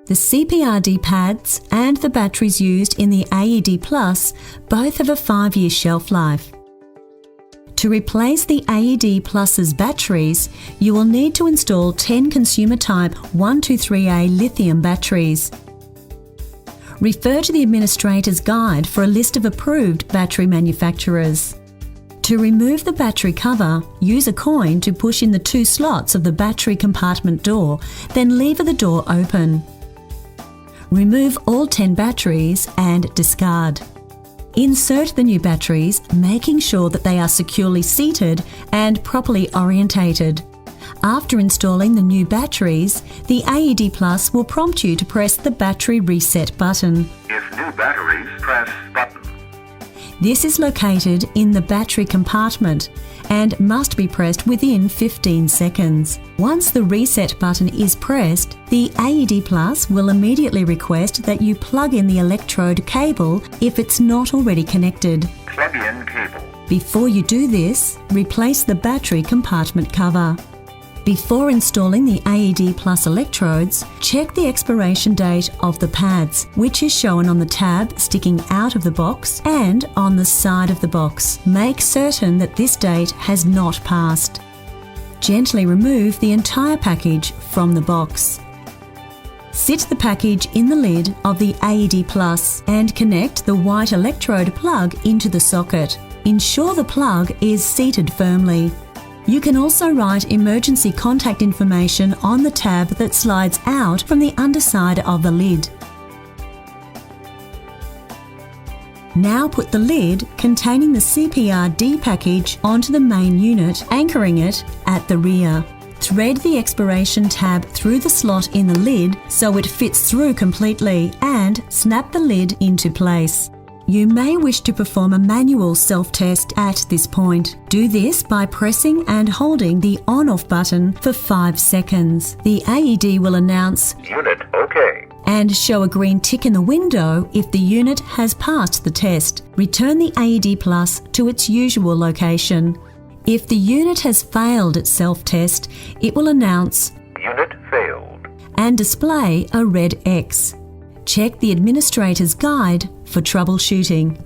The CPR-D-padz and the batteries used in the AED Plus both have a 5-year shelf life. To replace the AED Plus's batteries, you will need to install 10 consumer type 123A lithium batteries. Refer to the administrator's guide for a list of approved battery manufacturers. To remove the battery cover, use a coin to push in the 2 slots of the battery compartment door, then lever the door open. Remove all 10 batteries and discard. Insert the new batteries, making sure that they are securely seated and properly orientated. After installing the new batteries, the AED Plus will prompt you to press the battery reset button. If new batteries, press button. This is located in the battery compartment and must be pressed within 15 seconds. Once the reset button is pressed, the AED Plus will immediately request that you plug in the electrode cable if it's not already connected. Plug in cable. Before you do this, replace the battery compartment cover. Before installing the AED Plus electrodes, check the expiration date of the pads, which is shown on the tab sticking out of the box and on the side of the box. Make certain that this date has not passed. Gently remove the entire package from the box. Sit the package in the lid of the AED Plus and connect the white electrode plug into the socket. Ensure the plug is seated firmly. You can also write emergency contact information on the tab that slides out from the underside of the lid. Now put the lid containing the CPR-D package onto the main unit, anchoring it at the rear. Thread the expiration tab through the slot in the lid so it fits through completely and snap the lid into place. You may wish to perform a manual self-test at this point. Do this by pressing and holding the on-off button for 5 seconds. The AED will announce Unit OK. and show a green tick in the window if the unit has passed the test. Return the AED Plus to its usual location. If the unit has failed its self-test, it will announce Unit failed and display a red X. Check the administrator's guide for troubleshooting.